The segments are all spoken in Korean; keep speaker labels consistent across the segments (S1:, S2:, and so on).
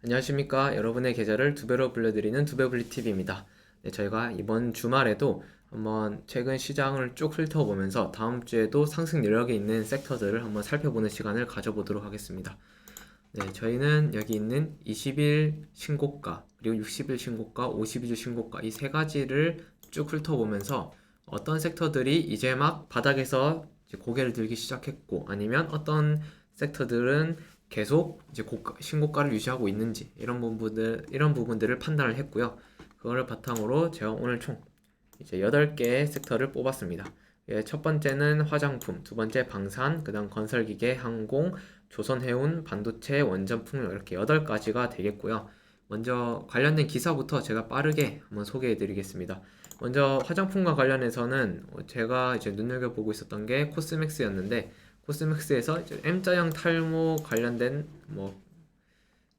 S1: 안녕하십니까. 여러분의 계절을 두 배로 불려드리는 두배블리TV입니다. 네, 저희가 이번 주말에도 한번 최근 시장을 쭉 훑어보면서 다음 주에도 상승 여력이 있는 섹터들을 한번 살펴보는 시간을 가져보도록 하겠습니다. 네, 저희는 여기 있는 20일 신고가, 그리고 60일 신고가, 52주 신고가 이 세 가지를 쭉 훑어보면서 어떤 섹터들이 이제 막 바닥에서 이제 고개를 들기 시작했고 아니면 어떤 섹터들은 계속 이제 신고가를 유지하고 있는지 이런 부분들을 판단을 했고요. 그거를 바탕으로 제가 오늘 총 이제 8개의 섹터를 뽑았습니다. 예, 첫 번째는 화장품, 두 번째 방산, 그다음 건설기계, 항공, 조선해운, 반도체, 원전풍력 이렇게 8가지가 되겠고요. 먼저 관련된 기사부터 제가 빠르게 한번 소개해 드리겠습니다. 먼저 화장품과 관련해서는 제가 이제 눈여겨보고 있었던 게 코스맥스였는데 코스맥스에서 이제 M자형 탈모 관련된 뭐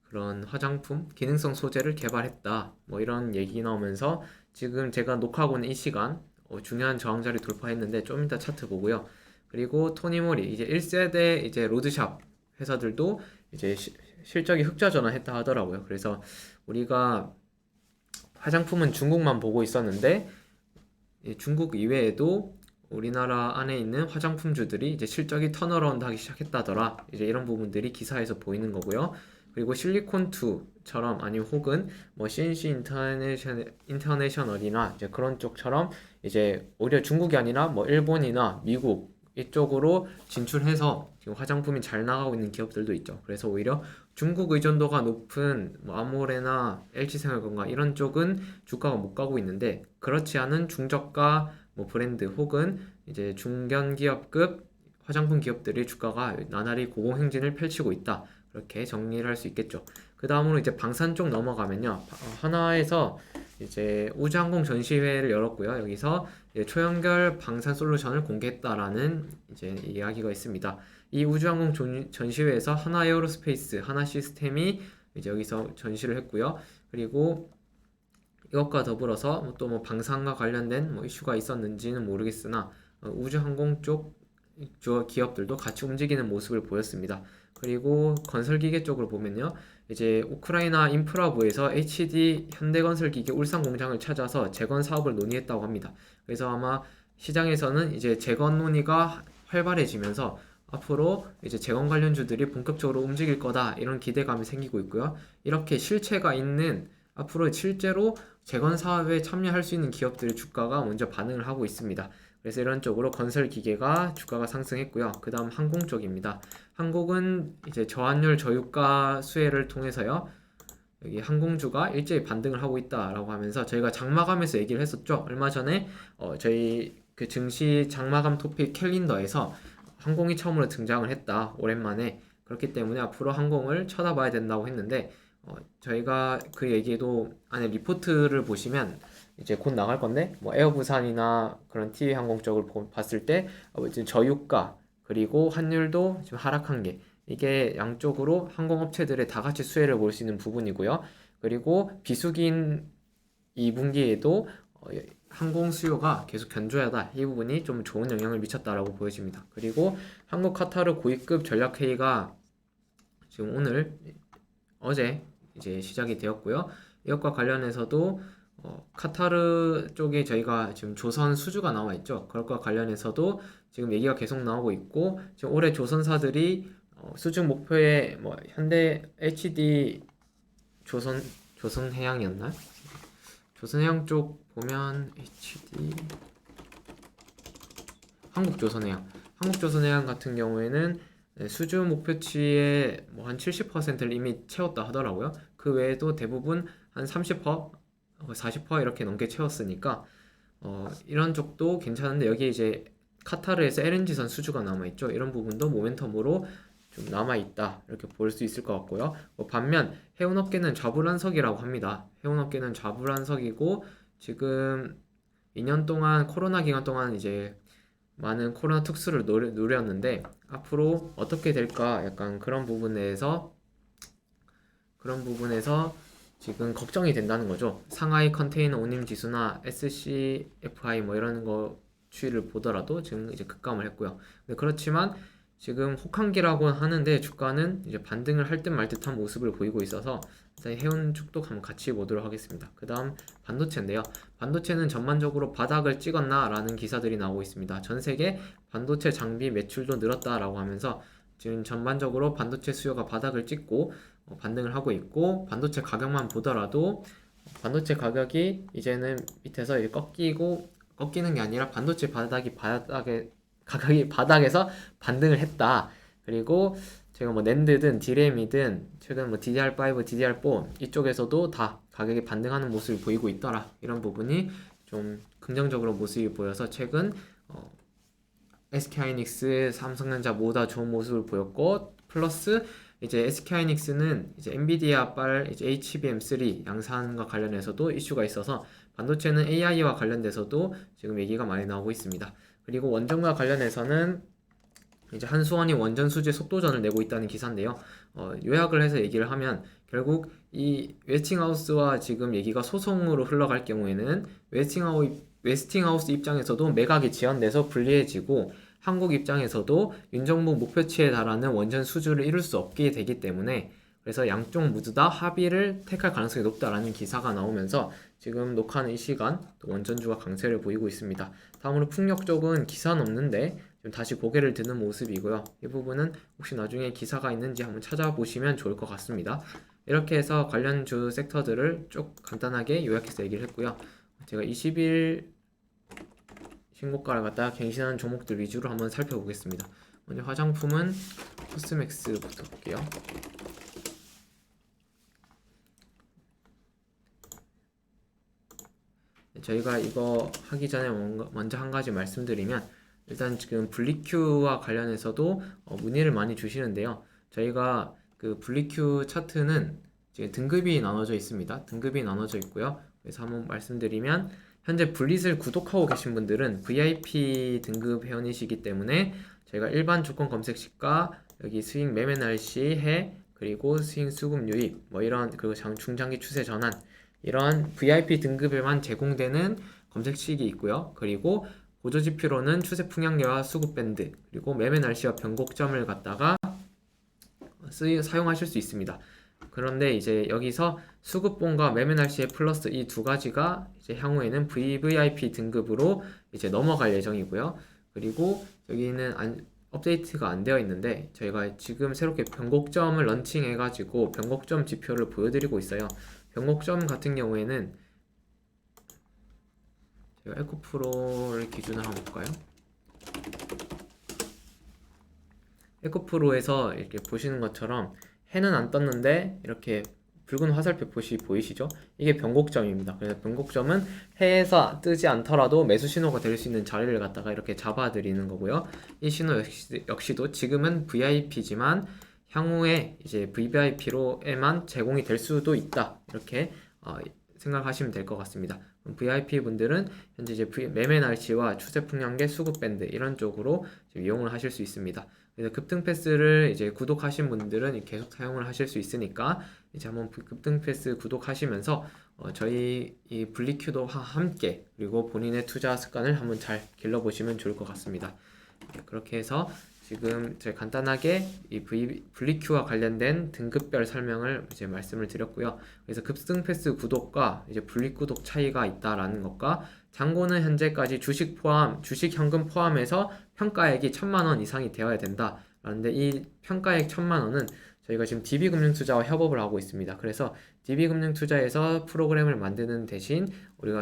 S1: 그런 화장품 기능성 소재를 개발했다 뭐 이런 얘기 나오면서 지금 제가 녹화하고 있는 이 시간 중요한 저항자리 돌파했는데 좀 이따 차트 보고요. 그리고 토니모리 이제 1세대 이제 로드샵 회사들도 이제 실적이 흑자 전환했다 하더라고요. 그래서 우리가 화장품은 중국만 보고 있었는데 중국 이외에도 우리나라 안에 있는 화장품주들이 이제 실적이 턴어라운드 하기 시작했다더라. 이제 이런 부분들이 기사에서 보이는 거고요. 그리고 실리콘2처럼 아니면 혹은 뭐 CNC 인터내셔널이나 이제 그런 쪽처럼 이제 오히려 중국이 아니라 뭐 일본이나 미국 이쪽으로 진출해서 지금 화장품이 잘 나가고 있는 기업들도 있죠. 그래서 오히려 중국 의존도가 높은 뭐 아모레나 LG생활건강 이런 쪽은 주가가 못 가고 있는데 그렇지 않은 중저가 뭐 브랜드 혹은 이제 중견기업급 화장품 기업들의 주가가 나날이 고공행진을 펼치고 있다. 그렇게 정리를 할 수 있겠죠. 그 다음으로 이제 방산 쪽 넘어가면요. 하나에서 이제 우주항공 전시회를 열었고요. 여기서 이제 초연결 방산 솔루션을 공개했다라는 이제 이야기가 있습니다. 이 우주항공 전시회에서 하나 에어로스페이스, 하나 시스템이 이제 여기서 전시를 했고요. 그리고 이것과 더불어서 또 뭐 방산과 관련된 뭐 이슈가 있었는지는 모르겠으나 우주항공 쪽 기업들도 같이 움직이는 모습을 보였습니다. 그리고 건설기계 쪽으로 보면요. 이제 우크라이나 인프라부에서 HD 현대건설기계 울산 공장을 찾아서 재건 사업을 논의했다고 합니다. 그래서 아마 시장에서는 이제 재건 논의가 활발해지면서 앞으로 이제 재건 관련주들이 본격적으로 움직일 거다 이런 기대감이 생기고 있고요. 이렇게 실체가 있는 앞으로 실제로 재건 사업에 참여할 수 있는 기업들의 주가가 먼저 반응을 하고 있습니다. 그래서 이런 쪽으로 건설 기계가 주가가 상승했고요. 그 다음 항공 쪽입니다. 항공은 이제 저환율 저유가 수혜를 통해서요. 여기 항공주가 일제히 반등을 하고 있다라고 하면서 저희가 장마감에서 얘기를 했었죠. 얼마 전에 저희 그 증시 장마감 토픽 캘린더에서 항공이 처음으로 등장을 했다. 오랜만에. 그렇기 때문에 앞으로 항공을 쳐다봐야 된다고 했는데 저희가 그 얘기도 안에 리포트를 보시면 이제 곧 나갈 건데 뭐 에어부산이나 그런 TV 항공 쪽을 봤을 때 이제 저유가 그리고 환율도 지금 하락한 게 이게 양쪽으로 항공업체들의 다 같이 수혜를 볼 수 있는 부분이고요. 그리고 비수기인 2분기에도 항공 수요가 계속 견조하다. 이 부분이 좀 좋은 영향을 미쳤다라고 보여집니다. 그리고 한국 카타르 고위급 전략회의가 지금 어제 이제 시작이 되었고요. 이것과 관련해서도 카타르 쪽에 저희가 지금 조선 수주가 나와 있죠. 그것과 관련해서도 지금 얘기가 계속 나오고 있고 지금 올해 조선사들이 수주 목표에 뭐 현대 HD 조선해양이었나? 조선해양 쪽 보면 HD 한국조선해양 같은 경우에는 수주 목표치의 뭐 한 70%를 이미 채웠다 하더라고요. 그 외에도 대부분 한 30%, 40% 이렇게 넘게 채웠으니까 이런 쪽도 괜찮은데 여기 이제 카타르에서 LNG선 수주가 남아있죠. 이런 부분도 모멘텀으로 좀 남아있다 이렇게 볼 수 있을 것 같고요. 반면 해운업계는 좌불안석이라고 합니다. 해운업계는 좌불안석이고 지금 2년 동안 코로나 기간 동안 이제 많은 코로나 특수를 누렸는데 앞으로 어떻게 될까 약간 그런 부분에서 지금 걱정이 된다는 거죠. 상하이 컨테이너 운임 지수나 SCFI 뭐 이런 거 추이를 보더라도 지금 이제 급감을 했고요. 근데 그렇지만 지금 혹한기라고 하는데 주가는 이제 반등을 할 듯 말 듯한 모습을 보이고 있어서 일단 해운 축도 한번 같이 보도록 하겠습니다. 그 다음 반도체인데요. 반도체는 전반적으로 바닥을 찍었나 라는 기사들이 나오고 있습니다. 전 세계 반도체 장비 매출도 늘었다라고 하면서 지금 전반적으로 반도체 수요가 바닥을 찍고 반등을 하고 있고, 반도체 가격만 보더라도 반도체 가격이 이제는 밑에서 이제 꺾이는 게 아니라 반도체 가격이 바닥에서 반등을 했다. 그리고 제가 뭐 낸드든 디램이든 최근 뭐 DDR5, DDR4 이쪽에서도 다 가격이 반등하는 모습을 보이고 있더라. 이런 부분이 좀 긍정적으로 모습이 보여서 최근 SK하이닉스, 삼성전자 모두 다 좋은 모습을 보였고, 플러스 이제 SK하이닉스는 이제 엔비디아 이제 HBM3 양산과 관련해서도 이슈가 있어서 반도체는 AI와 관련돼서도 지금 얘기가 많이 나오고 있습니다. 그리고 원전과 관련해서는 이제 한수원이 원전 수주 속도전을 내고 있다는 기사인데요. 요약을 해서 얘기를 하면 결국 이 웨스팅하우스와 지금 얘기가 소송으로 흘러갈 경우에는 웨스팅하우스 입장에서도 매각이 지연돼서 불리해지고, 한국 입장에서도 윤정부 목표치에 달하는 원전 수주를 이룰 수 없게 되기 때문에, 그래서 양쪽 모두 다 합의를 택할 가능성이 높다라는 기사가 나오면서 지금 녹화하는 이 시간 원전주가 강세를 보이고 있습니다. 다음으로 풍력 쪽은 기사는 없는데 지금 다시 고개를 드는 모습이고요. 이 부분은 혹시 나중에 기사가 있는지 한번 찾아보시면 좋을 것 같습니다. 이렇게 해서 관련주 섹터들을 쭉 간단하게 요약해서 얘기를 했고요. 제가 20일 신고가를 갖다가 갱신하는 종목들 위주로 한번 살펴보겠습니다. 먼저 화장품은 코스맥스부터 볼게요. 저희가 이거 하기 전에 먼저 한 가지 말씀드리면, 일단 지금 블리큐와 관련해서도 문의를 많이 주시는데요. 저희가 그 블리큐 차트는 지금 등급이 나눠져 있습니다. 등급이 나눠져 있고요. 그래서 한번 말씀드리면, 현재 블릿을 구독하고 계신 분들은 VIP 등급 회원이시기 때문에 저희가 일반 조건 검색 시가, 여기 수익 매매 날씨, 해, 그리고 수익 수급 유입, 뭐 이런, 그리고 중장기 추세 전환, 이런 VIP 등급에만 제공되는 검색식이 있고요. 그리고 보조지표로는 추세 풍향계와 수급 밴드, 그리고 매매 날씨와 변곡점을 갖다가 사용하실 수 있습니다. 그런데 이제 여기서 수급봉과 매매 날씨의 플러스 이 두 가지가 이제 향후에는 VVIP 등급으로 이제 넘어갈 예정이고요. 그리고 여기는 업데이트가 안 되어 있는데 저희가 지금 새롭게 변곡점을 런칭해가지고 변곡점 지표를 보여드리고 있어요. 변곡점 같은 경우에는 제가 에코프로를 기준으로 한번 볼까요? 에코프로에서 이렇게 보시는 것처럼 해는 안 떴는데 이렇게 붉은 화살표 표시 보이시죠? 이게 변곡점입니다. 그래서 변곡점은 해에서 뜨지 않더라도 매수 신호가 될 수 있는 자리를 갖다가 이렇게 잡아드리는 거고요. 이 신호 역시도 지금은 VIP지만 향후에 이제 VVIP로에만 제공이 될 수도 있다. 이렇게 생각하시면 될 것 같습니다. VIP 분들은 현재 이제 매매 날씨와 추세 풍량계, 수급 밴드 이런 쪽으로 이용을 하실 수 있습니다. 그래서 급등 패스를 이제 구독하신 분들은 계속 사용을 하실 수 있으니까 이제 한번 급등 패스 구독하시면서 저희 이 블리큐도 함께, 그리고 본인의 투자 습관을 한번 잘 길러보시면 좋을 것 같습니다. 그렇게 해서 지금 제가 간단하게 이 블리큐와 관련된 등급별 설명을 이제 말씀을 드렸고요. 그래서 급등 패스 구독과 이제 블리 구독 차이가 있다라는 것과, 잔고는 현재까지 주식 현금 포함해서 평가액이 1,000만 원 이상이 되어야 된다. 라는데 이 평가액 1,000만 원은 저희가 지금 DB금융투자와 협업을 하고 있습니다. 그래서 DB금융투자에서 프로그램을 만드는 대신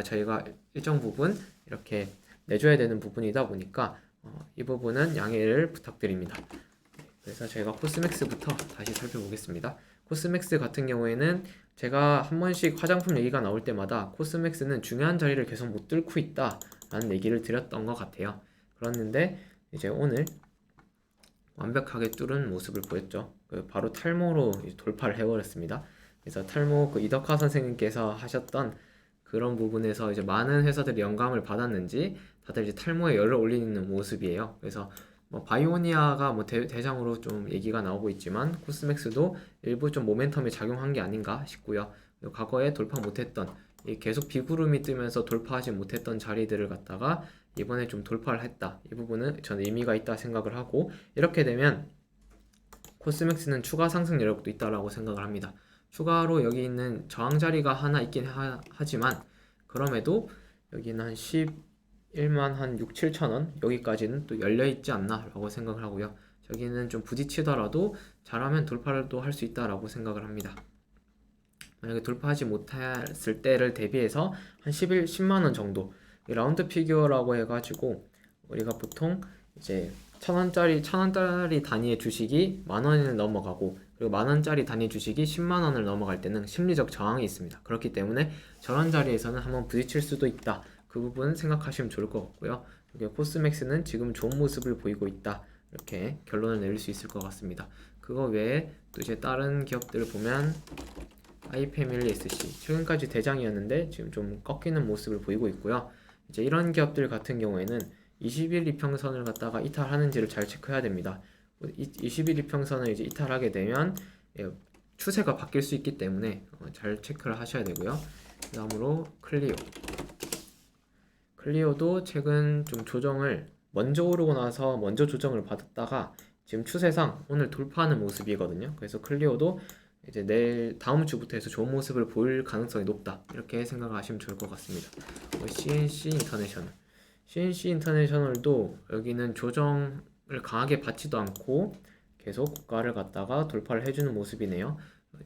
S1: 저희가 일정 부분 이렇게 내줘야 되는 부분이다 보니까 이 부분은 양해를 부탁드립니다. 그래서 저희가 코스맥스부터 다시 살펴보겠습니다. 코스맥스 같은 경우에는 제가 한 번씩 화장품 얘기가 나올 때마다 코스맥스는 중요한 자리를 계속 못 뚫고 있다 라는 얘기를 드렸던 것 같아요. 그랬는데 이제 오늘 완벽하게 뚫은 모습을 보였죠. 바로 탈모로 돌파를 해버렸습니다. 그래서 탈모 이덕화 선생님께서 하셨던 그런 부분에서 이제 많은 회사들이 영감을 받았는지 다들 이제 탈모에 열을 올리는 모습이에요. 그래서 뭐 바이오니아가 뭐 대장으로 좀 얘기가 나오고 있지만 코스맥스도 일부 좀 모멘텀이 작용한 게 아닌가 싶고요. 과거에 돌파 못했던 계속 비구름이 뜨면서 돌파하지 못했던 자리들을 갖다가 이번에 좀 돌파를 했다. 이 부분은 저는 의미가 있다 생각을 하고, 이렇게 되면 코스맥스는 추가 상승 여력도 있다라고 생각을 합니다. 추가로 여기 있는 저항 자리가 하나 있긴 하지만 그럼에도 여기는 한 11만 한 6, 7천 원 여기까지는 또 열려 있지 않나 라고 생각을 하고요. 저기는 좀 부딪히더라도 잘하면 돌파를 또 할 수 있다라고 생각을 합니다. 만약에 돌파하지 못했을 때를 대비해서 한 10만 원 정도, 라운드 피규어라고 해가지고 우리가 보통 이제 천원짜리 단위의 주식이 만 원을 넘어가고, 그리고 만 원짜리 단위 주식이 10만 원을 넘어갈 때는 심리적 저항이 있습니다. 그렇기 때문에 저런 자리에서는 한번 부딪힐 수도 있다. 그 부분 생각하시면 좋을 것 같고요. 여기 코스맥스는 지금 좋은 모습을 보이고 있다. 이렇게 결론을 내릴 수 있을 것 같습니다. 그거 외에 또 이제 다른 기업들을 보면 아이패밀리 SC 최근까지 대장이었는데 지금 좀 꺾이는 모습을 보이고 있고요. 이제 이런 기업들 같은 경우에는 20일 이평선을 갖다가 이탈하는지를 잘 체크해야 됩니다. 20일 이평선을 이제 이탈하게 되면 추세가 바뀔 수 있기 때문에 잘 체크를 하셔야 되고요. 그 다음으로 클리오도 최근 좀 조정을 먼저 오르고 나서 먼저 조정을 받았다가 지금 추세상 오늘 돌파하는 모습이거든요. 그래서 클리오도 이제 내일 다음 주부터 해서 좋은 모습을 보일 가능성이 높다, 이렇게 생각하시면 좋을 것 같습니다. CNC 인터내셔널도 여기는 조정을 강하게 받지도 않고 계속 고가를 갖다가 돌파를 해주는 모습이네요.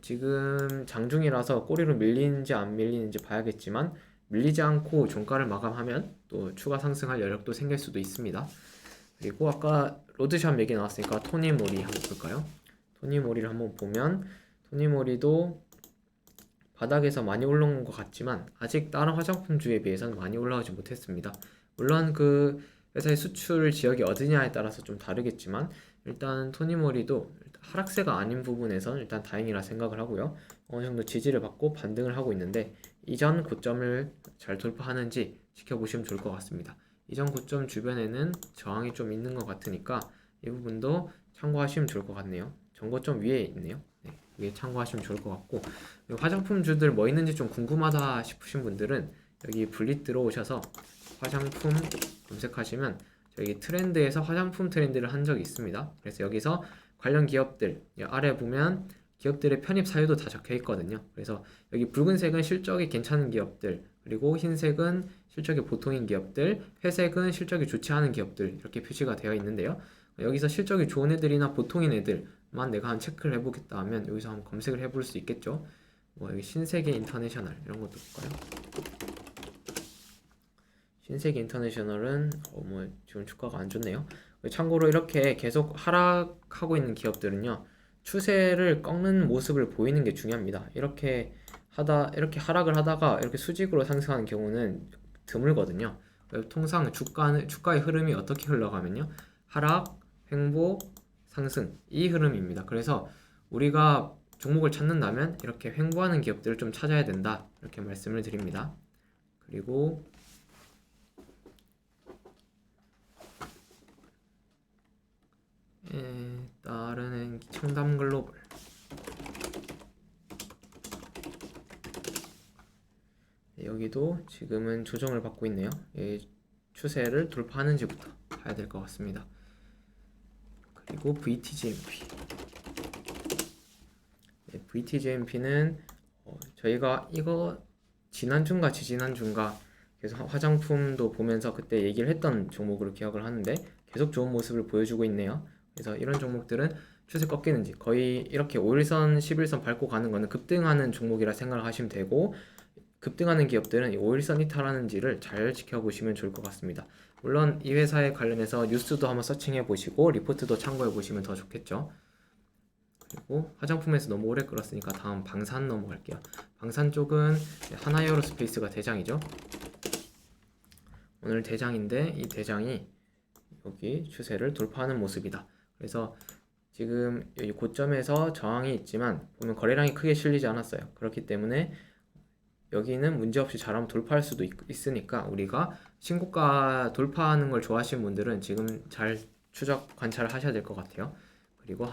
S1: 지금 장중이라서 꼬리로 밀리는지 안 밀리는지 봐야겠지만 밀리지 않고 종가를 마감하면 또 추가 상승할 여력도 생길 수도 있습니다. 그리고 아까 로드샵 얘기 나왔으니까 토니모리 한번 볼까요? 토니모리를 한번 보면 토니모리도 바닥에서 많이 올라온 것 같지만 아직 다른 화장품주에 비해서는 많이 올라오지 못했습니다. 물론 그 회사의 수출 지역이 어디냐에 따라서 좀 다르겠지만 일단 토니모리도 하락세가 아닌 부분에서는 일단 다행이라 생각을 하고요. 어느 정도 지지를 받고 반등을 하고 있는데 이전 고점을 잘 돌파하는지 지켜보시면 좋을 것 같습니다. 이전 고점 주변에는 저항이 좀 있는 것 같으니까 이 부분도 참고하시면 좋을 것 같네요. 전고점 위에 있네요. 네, 위에 참고하시면 좋을 것 같고, 화장품주들 뭐 있는지 좀 궁금하다 싶으신 분들은 여기 블릿 들어오셔서 화장품 검색하시면 저기 트렌드에서 화장품 트렌드를 한 적이 있습니다. 그래서 여기서 관련 기업들 아래 보면 기업들의 편입 사유도 다 적혀 있거든요. 그래서 여기 붉은색은 실적이 괜찮은 기업들, 그리고 흰색은 실적이 보통인 기업들, 회색은 실적이 좋지 않은 기업들, 이렇게 표시가 되어 있는데요. 여기서 실적이 좋은 애들이나 보통인 애들만 내가 한 체크를 해보겠다 하면 여기서 한번 검색을 해볼 수 있겠죠. 뭐 여기 신세계 인터내셔널 이런 것도 볼까요? 신세계 인터내셔널은 뭐 지금 주가가 안 좋네요. 참고로 이렇게 계속 하락하고 있는 기업들은요, 추세를 꺾는 모습을 보이는 게 중요합니다. 이렇게 하락을 하다가 이렇게 수직으로 상승하는 경우는 드물거든요. 통상 주가의 흐름이 어떻게 흘러가면요, 하락, 횡보, 상승, 이 흐름입니다. 그래서 우리가 종목을 찾는다면 이렇게 횡보하는 기업들을 좀 찾아야 된다, 이렇게 말씀을 드립니다. 그리고 다른 청담글로벌, 여기도 지금은 조정을 받고 있네요. 추세를 돌파하는지부터 봐야 될 것 같습니다. 그리고 VTGMP는 저희가 이거 지난주인가 지지난주인가 계속 화장품도 보면서 그때 얘기를 했던 종목으로 기억을 하는데 계속 좋은 모습을 보여주고 있네요. 그래서 이런 종목들은 추세 꺾이는지 거의 이렇게 5일선, 11선 밟고 가는 거는 급등하는 종목이라 생각을 하시면 되고, 급등하는 기업들은 이 5일선 이탈하는지를 잘 지켜보시면 좋을 것 같습니다. 물론 이 회사에 관련해서 뉴스도 한번 서칭해 보시고 리포트도 참고해 보시면 더 좋겠죠. 그리고 화장품에서 너무 오래 끌었으니까 다음 방산 넘어갈게요. 방산 쪽은 하나에어로스페이스가 대장이죠. 오늘 대장인데 이 대장이 여기 추세를 돌파하는 모습이다. 그래서 지금 여기 고점에서 저항이 있지만 보면 거래량이 크게 실리지 않았어요. 그렇기 때문에 여기는 문제없이 잘하면 돌파할 수도 있으니까 우리가 신고가 돌파하는 걸 좋아하시는 분들은 지금 잘 추적 관찰을 하셔야 될 것 같아요. 그리고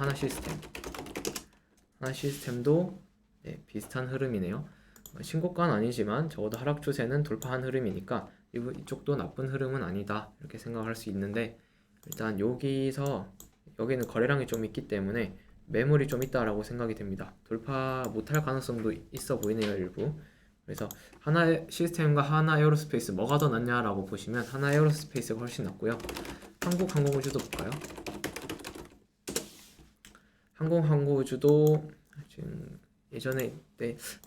S1: 하나시스템도 비슷한 흐름이네요. 신고가는 아니지만 적어도 하락 추세는 돌파한 흐름이니까 이쪽도 나쁜 흐름은 아니다 이렇게 생각할 수 있는데, 일단 여기는 거래량이 좀 있기 때문에 매물이 좀 있다라고 생각이 됩니다. 돌파 못할 가능성도 있어 보이네요, 일부. 그래서 하나 시스템과 하나 에어로스페이스 뭐가 더 낫냐라고 보시면 하나 에어로스페이스가 훨씬 낫고요. 한국항공우주도 볼까요? 한국항공우주도 지금 예전에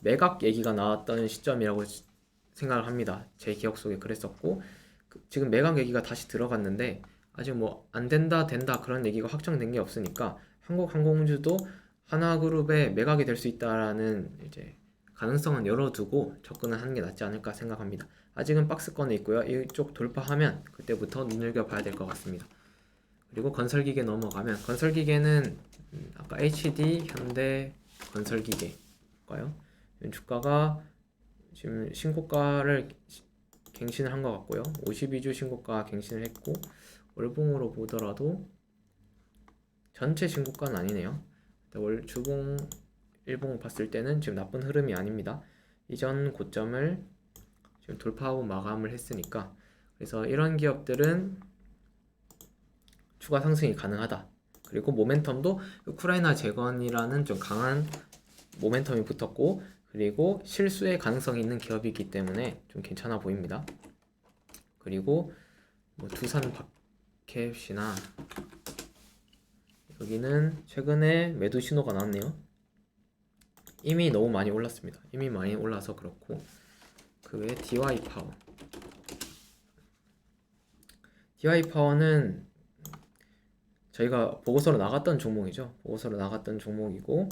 S1: 매각 얘기가 나왔던 시점이라고 생각을 합니다. 제 기억 속에 그랬었고, 지금 매각 얘기가 다시 들어갔는데 아직 뭐 안 된다 된다 그런 얘기가 확정된 게 없으니까 한국항공우주도 하나그룹의 매각이 될 수 있다라는 이제 가능성은 열어두고 접근을 하는 게 낫지 않을까 생각합니다. 아직은 박스권에 있고요. 이쪽 돌파하면 그때부터 눈여겨봐야 될 것 같습니다. 그리고 건설기계 넘어가면, 건설기계는 아까 HD, 현대, 건설기계일까요? 주가가 지금 신고가를 갱신을 한 것 같고요. 52주 신고가 갱신을 했고, 월봉으로 보더라도 전체 신고가는 아니네요. 주봉, 일봉 봤을 때는 지금 나쁜 흐름이 아닙니다. 이전 고점을 지금 돌파하고 마감을 했으니까, 그래서 이런 기업들은 추가 상승이 가능하다. 그리고 모멘텀도 우크라이나 재건이라는 좀 강한 모멘텀이 붙었고, 그리고 실수의 가능성이 있는 기업이기 때문에 좀 괜찮아 보입니다. 그리고 뭐 두산 캡시나 여기는 최근에 매도 신호가 나왔네요. 이미 너무 많이 올랐습니다. 이미 많이 올라서 그렇고, 그 외에 DY파워는 저희가 보고서로 나갔던 종목이죠. 보고서로 나갔던 종목이고,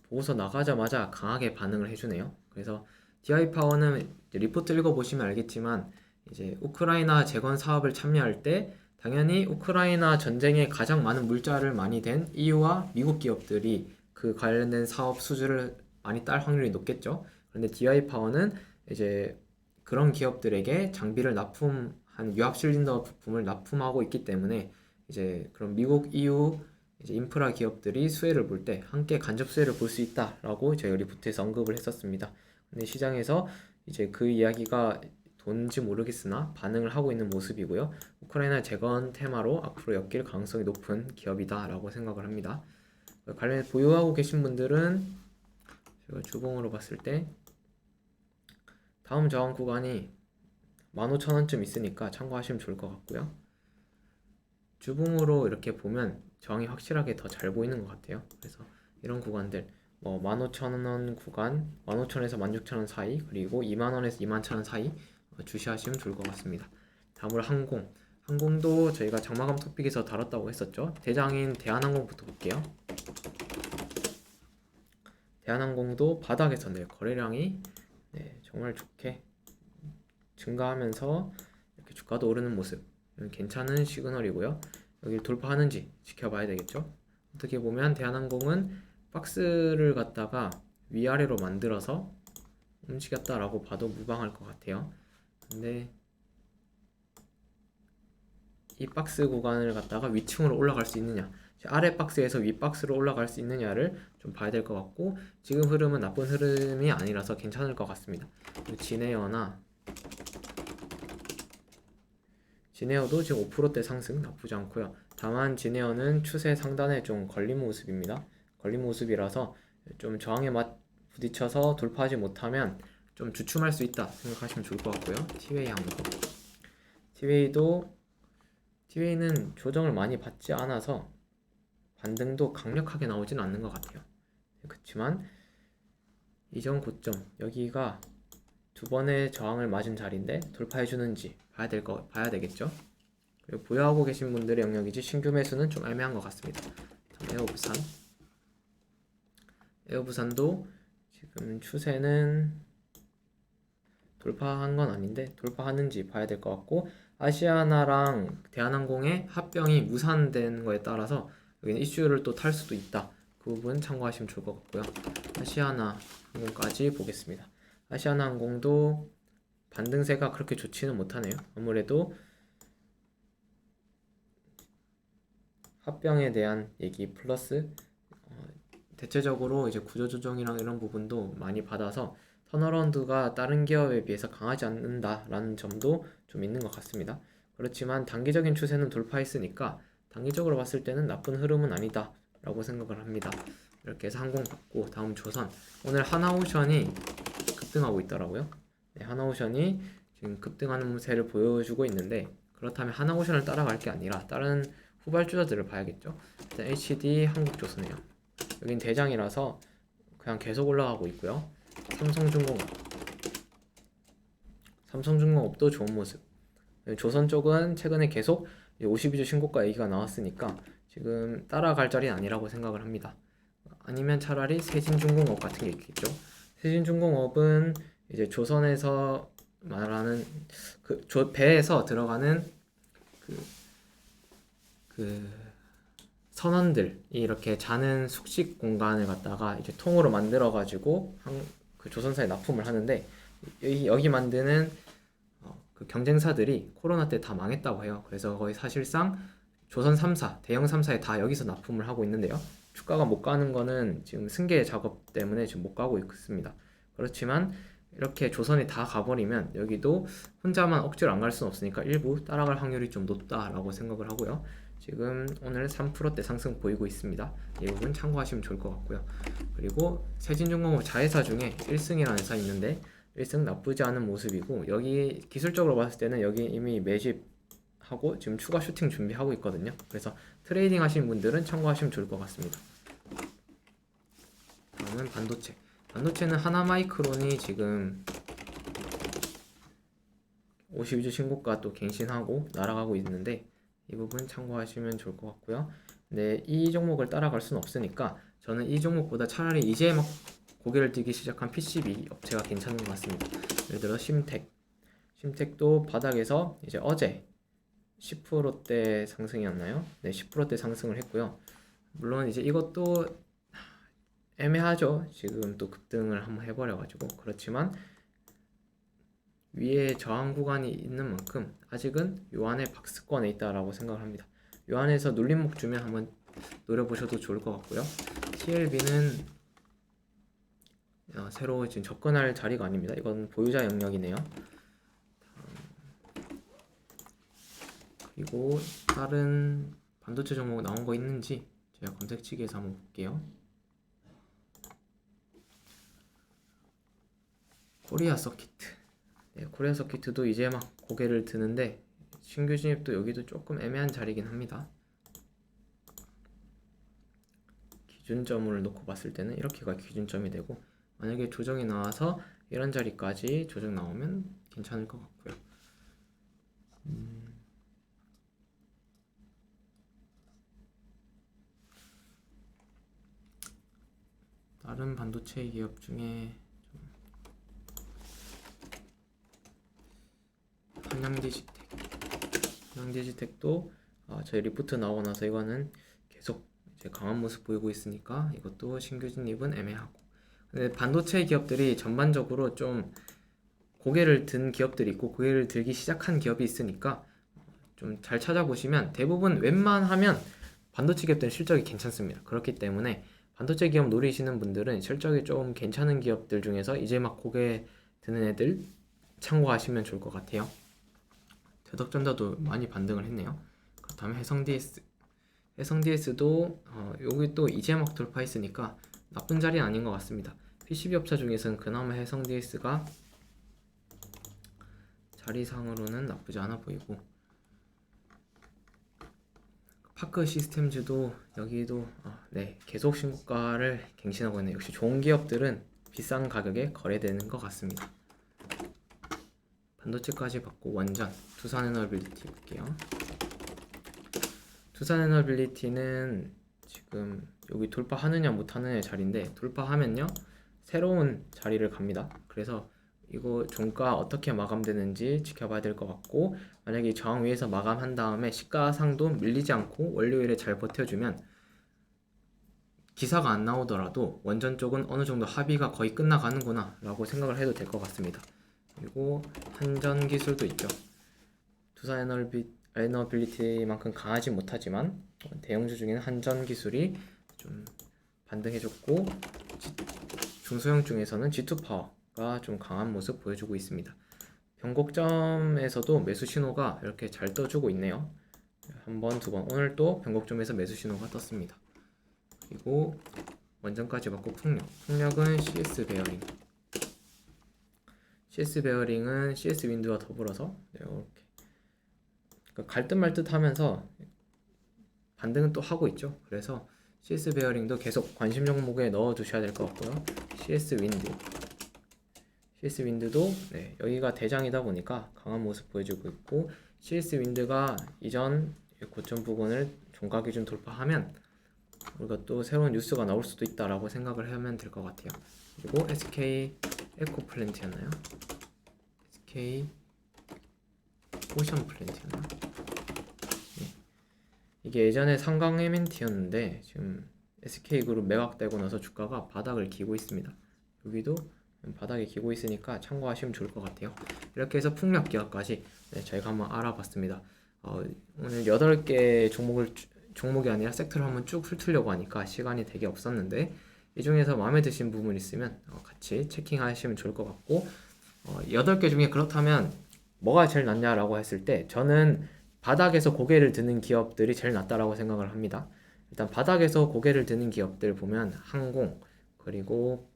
S1: 보고서 나가자마자 강하게 반응을 해주네요. 그래서 DI파워는 리포트 읽어보시면 알겠지만, 이제 우크라이나 재건 사업을 참여할 때 당연히 우크라이나 전쟁에 가장 많은 물자를 많이 댄 EU와 미국 기업들이 그 관련된 사업 수주를 많이 딸 확률이 높겠죠. 그런데 DI파워는 이제 그런 기업들에게 장비를 납품한 유압 실린더 부품을 납품하고 있기 때문에, 이제 그런 미국, EU 이제 인프라 기업들이 수혜를 볼 때 함께 간접 수혜를 볼 수 있다라고 저희 리포트에서 언급을 했었습니다. 근데 시장에서 이제 그 이야기가 돈지 모르겠으나 반응을 하고 있는 모습이고요. 우크라이나 재건 테마로 앞으로 엮일 가능성이 높은 기업이다라고 생각을 합니다. 관련해 보유하고 계신 분들은 제가 주봉으로 봤을 때 다음 저항 구간이 15,000원쯤 있으니까 참고하시면 좋을 것 같고요. 주봉으로 이렇게 보면 저항이 확실하게 더 잘 보이는 것 같아요. 그래서 이런 구간들, 뭐 15,000원 구간, 15,000원에서 16,000원 사이, 그리고 20,000원에서 21,000원 사이 주시하시면 좋을 것 같습니다. 다음으로 항공도 저희가 장마감 토픽에서 다뤘다고 했었죠. 대장인 대한항공부터 볼게요. 대한항공도 바닥에서 거래량이 정말 좋게 증가하면서 이렇게 주가도 오르는 모습, 괜찮은 시그널이고요. 여기를 돌파하는지 지켜봐야 되겠죠. 어떻게 보면 대한항공은 박스를 갖다가 위아래로 만들어서 움직였다라고 봐도 무방할 것 같아요. 근데 이 박스 구간을 갖다가 위층으로 올라갈 수 있느냐, 아래 박스에서 위 박스로 올라갈 수 있느냐를 좀 봐야 될 것 같고, 지금 흐름은 나쁜 흐름이 아니라서 괜찮을 것 같습니다. 진에어도 지금 5%대 상승 나쁘지 않고요. 다만 진에어는 추세 상단에 좀 걸린 모습입니다. 걸린 모습이라서 좀 저항에 부딪혀서 돌파하지 못하면 좀 주춤할 수 있다 생각하시면 좋을 것 같고요. 티웨이는 조정을 많이 받지 않아서 반등도 강력하게 나오진 않는 것 같아요. 그렇지만 이전 고점 여기가 두 번의 저항을 맞은 자리인데 돌파해주는지 봐야 되겠죠. 그리고 보유하고 계신 분들의 영역이지 신규 매수는 좀 애매한 것 같습니다. 에어부산도 지금 추세는 돌파한 건 아닌데 돌파하는지 봐야 될 것 같고, 아시아나랑 대한항공의 합병이 무산된 거에 따라서 여기는 이슈를 또 탈 수도 있다. 그 부분 참고하시면 좋을 것 같고요. 아시아나 항공까지 보겠습니다. 아시아나 항공도 반등세가 그렇게 좋지는 못하네요. 아무래도 합병에 대한 얘기 플러스 대체적으로 이제 구조조정이랑 이런 부분도 많이 받아서 턴어라운드가 다른 기업에 비해서 강하지 않는다라는 점도 좀 있는 것 같습니다. 그렇지만 단기적인 추세는 돌파했으니까 단기적으로 봤을 때는 나쁜 흐름은 아니다 라고 생각을 합니다. 이렇게 해서 항공 봤고, 다음 조선. 오늘 하나오션이 급등하고 있더라고요. 네, 하나오션이 지금 급등하는 모습을 보여주고 있는데, 그렇다면 하나오션을 따라갈 게 아니라 다른 후발주자들을 봐야겠죠. 일단 HD 한국조선이에요. 여긴 대장이라서 그냥 계속 올라가고 있고요. 삼성중공업, 삼성중공업도 좋은 모습. 조선 쪽은 최근에 계속 52주 신고가 얘기가 나왔으니까 지금 따라갈 자리는 아니라고 생각을 합니다. 아니면 차라리 세진중공업 같은 게 있겠죠. 세진중공업은 이제 조선에서 말하는 배에서 들어가는 그 선원들이 이렇게 자는 숙식 공간을 갖다가 이제 통으로 만들어 가지고 그 조선사에 납품을 하는데, 여기 만드는 그 경쟁사들이 코로나 때 다 망했다고 해요. 그래서 거의 사실상 조선 3사, 대형 3사에 다 여기서 납품을 하고 있는데요. 주가가 못 가는 거는 지금 승계 작업 때문에 지금 못 가고 있습니다. 그렇지만 이렇게 조선이 다 가버리면 여기도 혼자만 억지로 안 갈 수는 없으니까 일부 따라갈 확률이 좀 높다라고 생각을 하고요. 지금 오늘 3%대 상승 보이고 있습니다. 이 부분 참고하시면 좋을 것 같고요. 그리고 세진중공업 자회사 중에 1승이라는 회사 있는데 1승 나쁘지 않은 모습이고, 여기 기술적으로 봤을 때는 여기 이미 매집하고 지금 추가 슈팅 준비하고 있거든요. 그래서 트레이딩 하시는 분들은 참고하시면 좋을 것 같습니다. 다음은 반도체. 반도체는 하나마이크론이 지금 52주 신고가 또 갱신하고 날아가고 있는데, 이 부분 참고하시면 좋을 것 같고요. 근데 이 종목을 따라갈 수는 없으니까 저는 이 종목보다 차라리 이제 막 고개를 들기 시작한 PCB 업체가 괜찮은 것 같습니다. 예를 들어 심텍도 바닥에서 이제 어제 10%대 상승이었나요? 네, 10%대 상승을 했고요. 물론 이제 이것도 애매하죠. 지금 또 급등을 한번 해버려가지고. 그렇지만 위에 저항 구간이 있는 만큼 아직은 요 안에 박스권에 있다라고 생각을 합니다. 요 안에서 눌림목 주면 한번 노려보셔도 좋을 것 같고요. TLB는 새로 지금 접근할 자리가 아닙니다. 이건 보유자 영역이네요. 그리고 다른 반도체 종목 나온 거 있는지 제가 검색치기에서 한번 볼게요. 코리아 서키트. 네, 코리아 서키트도 이제 막 고개를 드는데 신규 진입도 여기도 조금 애매한 자리긴 합니다. 기준점을 놓고 봤을 때는 이렇게가 기준점이 되고, 만약에 조정이 나와서 이런 자리까지 조정 나오면 괜찮을 것 같고요. 다른 반도체 기업 중에 한양디지텍도 저희 리포트 나오고 나서 이거는 계속 이제 강한 모습 보이고 있으니까 이것도 신규 진입은 애매하고. 근데 반도체 기업들이 전반적으로 좀 고개를 든 기업들이 있고 고개를 들기 시작한 기업이 있으니까 좀 잘 찾아보시면 대부분 웬만하면 반도체 기업들은 실적이 괜찮습니다. 그렇기 때문에 반도체 기업 노리시는 분들은 실적이 좀 괜찮은 기업들 중에서 이제 막 고개 드는 애들 참고하시면 좋을 것 같아요. 대덕전자도 많이 반등을 했네요. 그렇다면 해성DS도 여기 또 이제 막 돌파했으니까 나쁜 자리는 아닌 것 같습니다. PCB 업체 중에서는 그나마 해성DS가 자리상으로는 나쁘지 않아 보이고, 파크 시스템즈도 여기도 네, 계속 신고가를 갱신하고 있네요. 역시 좋은 기업들은 비싼 가격에 거래되는 것 같습니다. 반도체까지 받고 원전 두산에너빌리티 볼게요. 두산에너빌리티는 지금 여기 돌파하느냐 못하느냐의 자리인데, 돌파하면요 새로운 자리를 갑니다. 그래서 이거 종가 어떻게 마감되는지 지켜봐야 될 것 같고, 만약에 저항 위에서 마감한 다음에 시가상도 밀리지 않고 월요일에 잘 버텨주면 기사가 안 나오더라도 원전 쪽은 어느 정도 합의가 거의 끝나가는구나 라고 생각을 해도 될 것 같습니다. 그리고 한전기술도 있죠. 두산에너빌리티만큼 강하지 못하지만 대형주 중에는 한전기술이 좀 반등해줬고, 중소형 중에서는 G2파워 가 좀 강한 모습 보여주고 있습니다. 변곡점에서도 매수 신호가 이렇게 잘 떠주고 있네요. 한 번, 두 번. 오늘 또 변곡점에서 매수 신호가 떴습니다. 그리고 원전까지 받고 풍력. 풍력은 CS 베어링. CS 베어링은 CS 윈드와 더불어서 이렇게 그러니까 갈듯 말듯 하면서 반등은 또 하고 있죠. 그래서 CS 베어링도 계속 관심 종목에 넣어 두셔야 될 것 같고요. CS 윈드. CS 윈드도 여기가 대장이다 보니까 강한 모습 보여주고 있고, CS 윈드가 이전 고점 부근을 종가 기준 돌파하면 우리가 또 새로운 뉴스가 나올 수도 있다라고 생각을 하면 될 것 같아요. 그리고 SK 에코플랜트였나요? SK 오션 플랜트였나? 이게 예전에 삼강 MNT였는데 지금 SK그룹 매각되고 나서 주가가 바닥을 기고 있습니다. 여기도 바닥에 기고 있으니까 참고하시면 좋을 것 같아요. 이렇게 해서 풍력 기업까지 저희가 한번 알아봤습니다. 오늘 8개 종목이 아니라 섹터를 한번 쭉 훑으려고 하니까 시간이 되게 없었는데, 이 중에서 마음에 드신 부분 있으면 같이 체킹하시면 좋을 것 같고, 8개 중에 그렇다면 뭐가 제일 낫냐라고 했을 때 저는 바닥에서 고개를 드는 기업들이 제일 낫다라고 생각을 합니다. 일단 바닥에서 고개를 드는 기업들 보면 항공, 그리고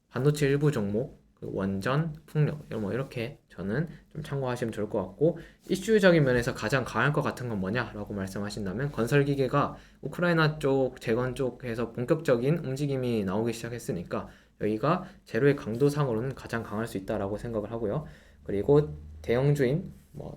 S1: 반도체 일부 종목, 원전, 풍력 이렇게 저는 좀 참고하시면 좋을 것 같고, 이슈적인 면에서 가장 강할 것 같은 건 뭐냐라고 말씀하신다면 건설기계가 우크라이나 쪽 재건 쪽에서 본격적인 움직임이 나오기 시작했으니까 여기가 제로의 강도상으로는 가장 강할 수 있다라고 생각을 하고요. 그리고 대형주인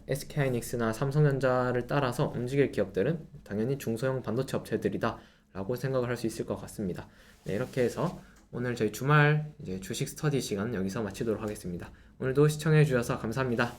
S1: SK하이닉스나 삼성전자를 따라서 움직일 기업들은 당연히 중소형 반도체 업체들이다 라고 생각을 할 수 있을 것 같습니다. 이렇게 해서 오늘 저희 주말 주식 스터디 시간 여기서 마치도록 하겠습니다. 오늘도 시청해 주셔서 감사합니다.